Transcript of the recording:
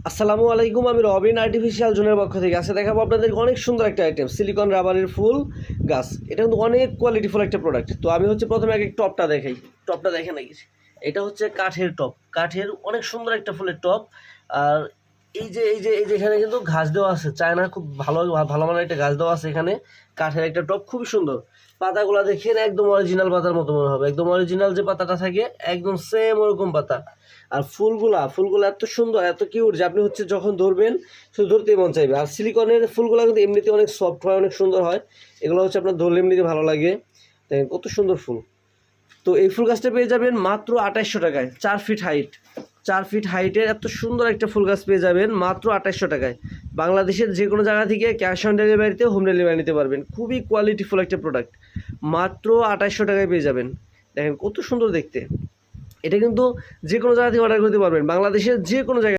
আসসালামু আলাইকুম, আমি রবিন আর্টিফিশিয়াল জোনের পক্ষ থেকে আজকে দেখাবো আপনাদের অনেক সুন্দর একটা আইটেম সিলিকন রাবারের ফুল গাছ। এটা কিন্তু অনেক কোয়ালিটিফুল একটা প্রোডাক্ট। তো আমি হচ্ছে প্রথমে আগে টপটা দেখাই। টপটা দেখে নাকি, এটা হচ্ছে কাঠের টপ, কাঠের অনেক সুন্দর একটা ফুলের টপ। আর এই যে এখানে কিন্তু ঘাস দেওয়া আছে, চায়না খুব ভালো ভালো মানের একটা ঘাস দেওয়া আছে এখানে। কাঠের একটা টপ, খুবই সুন্দর। পাতাগুলো দেখেন একদম অরিজিনাল পাতার মতো মনে হবে, একদম অরিজিনাল যে পাতাটা থাকে একদম সেম ওরকম পাতা। আর ফুলগুলা এত সুন্দর, এত কিউট যে আপনি হচ্ছে যখন ধরবেন শুধু ধরতেই মন চাইবে। আর সিলিকনের ফুলগুলো কিন্তু এমনিতে অনেক সফট হয়, অনেক সুন্দর হয়। এগুলো হচ্ছে আপনার ধরলে এমনিতে ভালো লাগে। দেখেন কত সুন্দর ফুল। তো এই ফুল গাছটা পেয়ে যাবেন মাত্র 2800 টাকায়। 4 ফিট হাইট, 4 ফিট হাইটের এত সুন্দর একটা ফুল গাছ পেয়ে যাবেন মাত্র 2800 টাকায়। বাংলাদেশের যে কোনো জায়গা থেকে ক্যাশ অন ডেলিভারিতে হোম ডেলিভারি নিতে পারবেন। খুবই কোয়ালিটিফুল একটা প্রোডাক্ট, মাত্র 2800 টাকায় পেয়ে যাবেন। দেখেন কত সুন্দর দেখতে। এটা কিন্তু যে কোনো জায়গা থেকে অর্ডার করতে পারবেন, বাংলাদেশের যে কোনো জায়গায়।